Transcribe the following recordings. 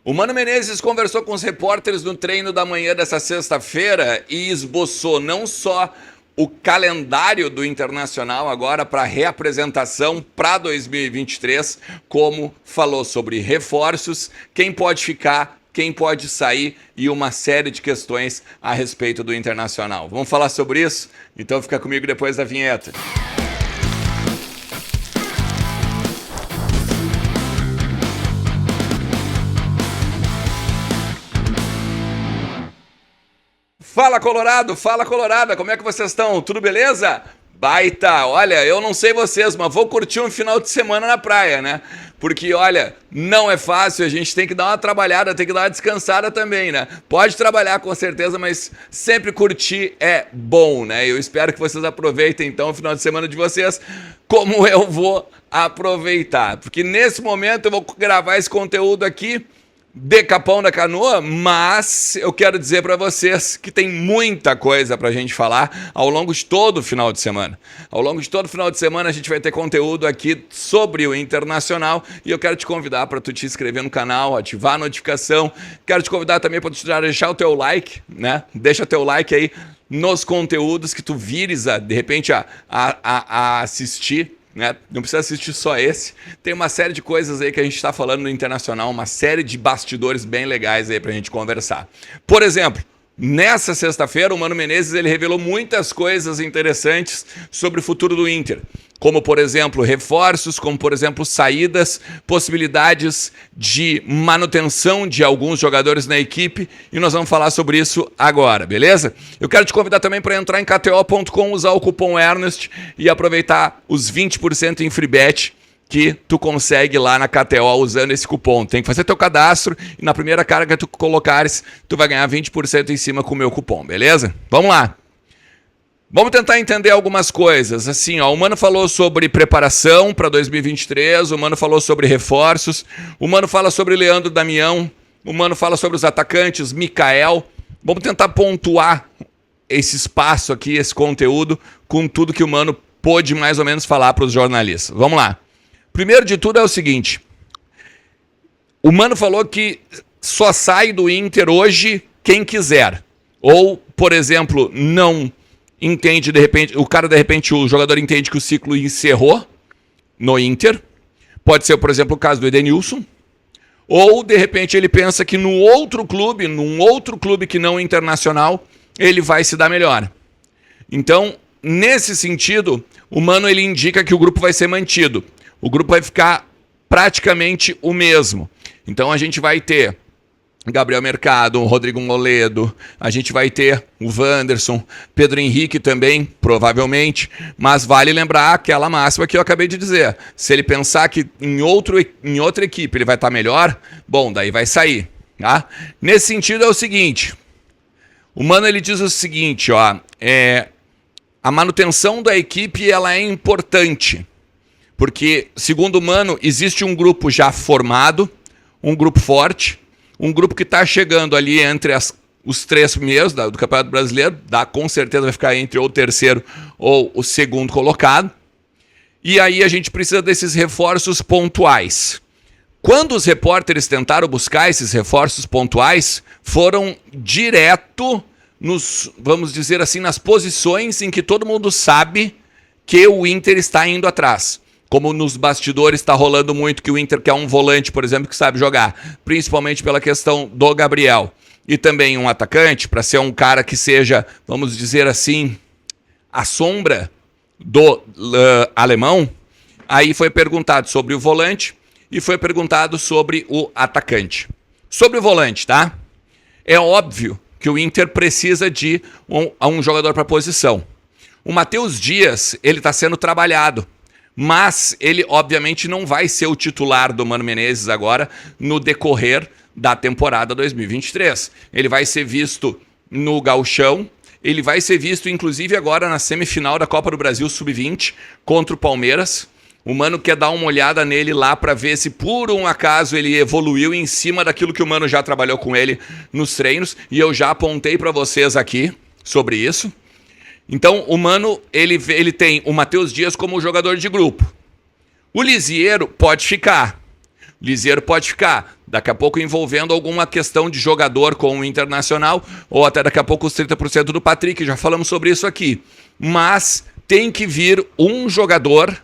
O Mano Menezes conversou com os repórteres no treino da manhã dessa sexta-feira e esboçou não só o calendário do Internacional agora para reapresentação para 2023, como falou sobre reforços, quem pode ficar, quem pode sair e uma série de questões a respeito do Internacional. Vamos falar sobre isso? Então fica comigo depois da vinheta. Fala Colorada, como é que vocês estão? Tudo beleza? Baita, olha, eu não sei vocês, mas vou curtir um final de semana na praia, né? Porque, olha, não é fácil, a gente tem que dar uma trabalhada, tem que dar uma descansada também, né? Pode trabalhar com certeza, mas sempre curtir é bom, né? Eu espero que vocês aproveitem, então, o final de semana de vocês, como eu vou aproveitar. Porque nesse momento eu vou gravar esse conteúdo aqui de Capão da Canoa, mas eu quero dizer para vocês que tem muita coisa pra gente falar ao longo de todo o final de semana. Ao longo de todo o final de semana a gente vai ter conteúdo aqui sobre o Internacional e eu quero te convidar para tu te inscrever no canal, ativar a notificação. Quero te convidar também para tu deixar o teu like, né? Deixa teu like aí nos conteúdos que tu vires de repente a assistir. Né? Não precisa assistir só esse. Tem uma série de coisas aí que a gente está falando no Internacional, uma série de bastidores bem legais aí pra gente conversar. Por exemplo, nessa sexta-feira o Mano Menezes ele revelou muitas coisas interessantes sobre o futuro do Inter. Como, por exemplo, reforços, como, por exemplo, saídas, possibilidades de manutenção de alguns jogadores na equipe. E nós vamos falar sobre isso agora, beleza? Eu quero te convidar também para entrar em kto.com, usar o cupom Ernest e aproveitar os 20% em free bet que tu consegue lá na KTO usando esse cupom. Tem que fazer teu cadastro e na primeira carga que tu colocares, tu vai ganhar 20% em cima com o meu cupom, beleza? Vamos lá! Vamos tentar entender algumas coisas. Assim, ó, o Mano falou sobre preparação para 2023, o Mano falou sobre reforços, o Mano fala sobre Leandro Damião, o Mano fala sobre os atacantes, Mikael. Vamos tentar pontuar esse espaço aqui, esse conteúdo, com tudo que o Mano pôde mais ou menos falar para os jornalistas. Vamos lá. Primeiro de tudo é o seguinte. O Mano falou que só sai do Inter hoje quem quiser. Ou, por exemplo, não entende, de repente, o jogador entende que o ciclo encerrou no Inter. Pode ser, por exemplo, o caso do Edenilson. Ou, de repente, ele pensa que num outro clube que não Internacional, ele vai se dar melhor. Então, nesse sentido, o Mano ele indica que o grupo vai ser mantido. O grupo vai ficar praticamente o mesmo. Então, a gente vai ter Gabriel Mercado, Rodrigo Moledo, a gente vai ter o Wanderson, Pedro Henrique também, provavelmente, mas vale lembrar aquela máxima que eu acabei de dizer. Se ele pensar que em outra equipe ele vai estar melhor, bom, daí vai sair. Tá? Nesse sentido é o seguinte, o Mano ele diz o seguinte, ó, a manutenção da equipe ela é importante, porque segundo o Mano existe um grupo já formado, um grupo forte, um grupo que está chegando ali entre os 3 primeiros do Campeonato Brasileiro, com certeza vai ficar entre ou o terceiro ou o segundo colocado. E aí a gente precisa desses reforços pontuais. Quando os repórteres tentaram buscar esses reforços pontuais, foram direto vamos dizer assim, nas posições em que todo mundo sabe que o Inter está indo atrás. Como nos bastidores está rolando muito que o Inter quer um volante, por exemplo, que sabe jogar, principalmente pela questão do Gabriel. E também um atacante, para ser um cara que seja, vamos dizer assim, a sombra do alemão. Aí foi perguntado sobre o volante e foi perguntado sobre o atacante. Sobre o volante, tá? É óbvio que o Inter precisa de um jogador para posição. O Matheus Dias, ele está sendo trabalhado. Mas ele, obviamente, não vai ser o titular do Mano Menezes agora no decorrer da temporada 2023. Ele vai ser visto no Gauchão, ele vai ser visto, inclusive, agora na semifinal da Copa do Brasil Sub-20 contra o Palmeiras. O Mano quer dar uma olhada nele lá para ver se, por um acaso, ele evoluiu em cima daquilo que o Mano já trabalhou com ele nos treinos. E eu já apontei para vocês aqui sobre isso. Então, o Mano, ele tem o Matheus Dias como jogador de grupo. O Lisieiro pode ficar. Daqui a pouco envolvendo alguma questão de jogador com o Internacional, ou até daqui a pouco os 30% do Patrick, já falamos sobre isso aqui. Mas tem que vir um jogador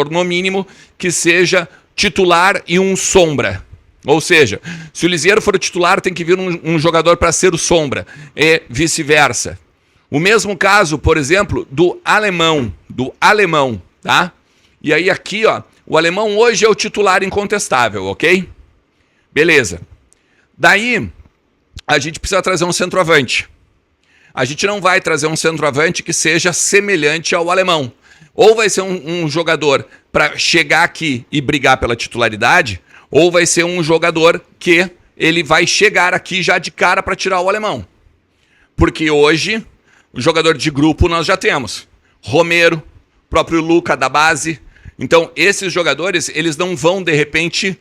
no mínimo, que seja titular e um sombra. Ou seja, se o Liziero for o titular, tem que vir um jogador para ser o sombra, e vice-versa. O mesmo caso, por exemplo, do alemão, tá? E aí aqui, ó, o alemão hoje é o titular incontestável, ok? Beleza. Daí, a gente precisa trazer um centroavante. A gente não vai trazer um centroavante que seja semelhante ao alemão. Ou vai ser um jogador para chegar aqui e brigar pela titularidade, ou vai ser um jogador que ele vai chegar aqui já de cara para tirar o alemão. Porque hoje, o jogador de grupo nós já temos. Romero, próprio Luca da base. Então, esses jogadores, eles não vão, de repente,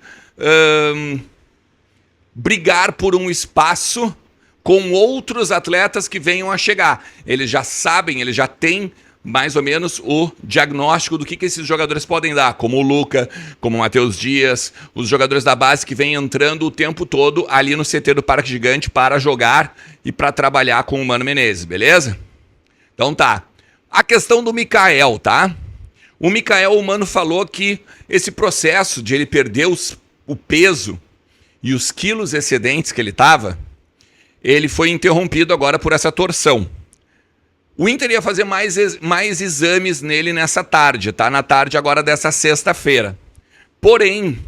brigar por um espaço com outros atletas que venham a chegar. Eles já sabem, eles já têm mais ou menos o diagnóstico do que esses jogadores podem dar, como o Luca, como o Matheus Dias, os jogadores da base que vêm entrando o tempo todo ali no CT do Parque Gigante para jogar e para trabalhar com o Mano Menezes, beleza? Então tá. A questão do Mikael, tá? O Mikael, o Mano falou que esse processo de ele perder o peso e os quilos excedentes que ele estava, ele foi interrompido agora por essa torção. O Inter ia fazer mais exames nele nessa tarde, tá? Na tarde agora dessa sexta-feira. Porém,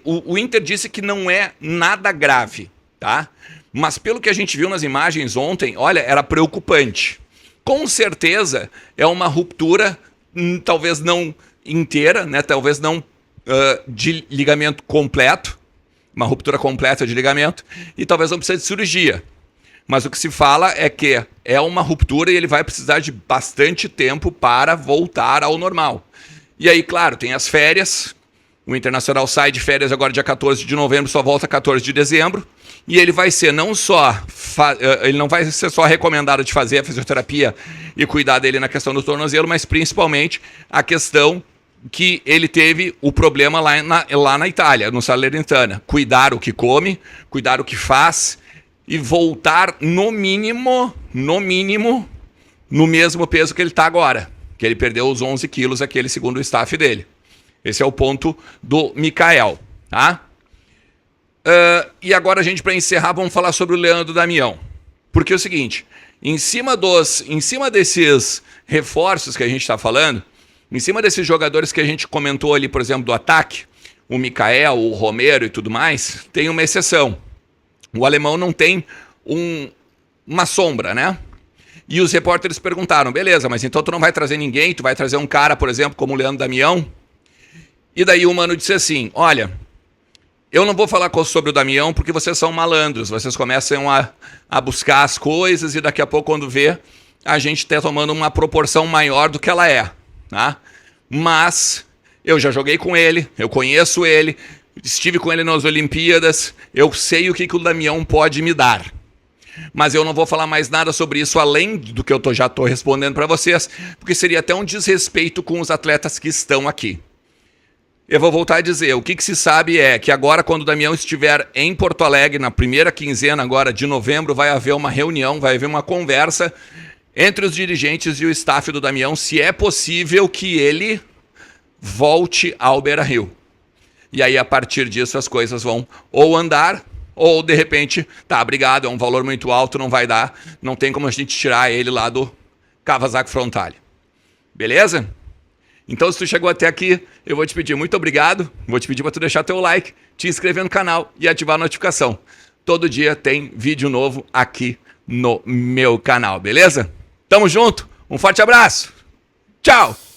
o Inter disse que não é nada grave, tá? Mas pelo que a gente viu nas imagens ontem, olha, era preocupante. Com certeza é uma ruptura, talvez não inteira, né? Talvez não de ligamento completo, uma ruptura completa de ligamento, e talvez não precise de cirurgia. Mas o que se fala é que é uma ruptura e ele vai precisar de bastante tempo para voltar ao normal. E aí, claro, tem as férias. O Internacional sai de férias agora dia 14 de novembro, só volta 14 de dezembro. E ele vai ser ele não vai ser só recomendado de fazer a fisioterapia e cuidar dele na questão do tornozelo, mas principalmente a questão que ele teve o problema lá na Itália, no Salernitana. Cuidar o que come, cuidar o que faz e voltar no mínimo, no mesmo peso que ele está agora. Que ele perdeu os 11 quilos, aquele segundo o staff dele. Esse é o ponto do Mikael, tá? E agora a gente, para encerrar, vamos falar sobre o Leandro Damião. Porque é o seguinte, em cima desses reforços que a gente está falando, em cima desses jogadores que a gente comentou ali, por exemplo, do ataque, o Mikael, o Romero e tudo mais, tem uma exceção. O alemão não tem uma sombra, né? E os repórteres perguntaram, beleza, mas então tu não vai trazer ninguém, tu vai trazer um cara, por exemplo, como o Leandro Damião? E daí o Mano disse assim, olha, eu não vou falar sobre o Damião porque vocês são malandros, vocês começam a buscar as coisas e daqui a pouco, quando vê, a gente está tomando uma proporção maior do que ela é, tá? Mas eu já joguei com ele, eu conheço ele, estive com ele nas Olimpíadas, eu sei o que o Damião pode me dar. Mas eu não vou falar mais nada sobre isso além do que eu já estou respondendo para vocês, porque seria até um desrespeito com os atletas que estão aqui. Eu vou voltar a dizer, o que se sabe é que agora, quando o Damião estiver em Porto Alegre, na primeira quinzena agora de novembro, vai haver uma reunião, vai haver uma conversa entre os dirigentes e o staff do Damião, se é possível que ele volte ao Beira-Rio. E aí, a partir disso, as coisas vão ou andar, ou, de repente, tá, obrigado, é um valor muito alto, não vai dar, não tem como a gente tirar ele lá do Kawasaki Frontale. Beleza? Então, se tu chegou até aqui, eu vou te pedir muito obrigado, vou te pedir para tu deixar teu like, te inscrever no canal e ativar a notificação. Todo dia tem vídeo novo aqui no meu canal, beleza? Tamo junto, um forte abraço, tchau!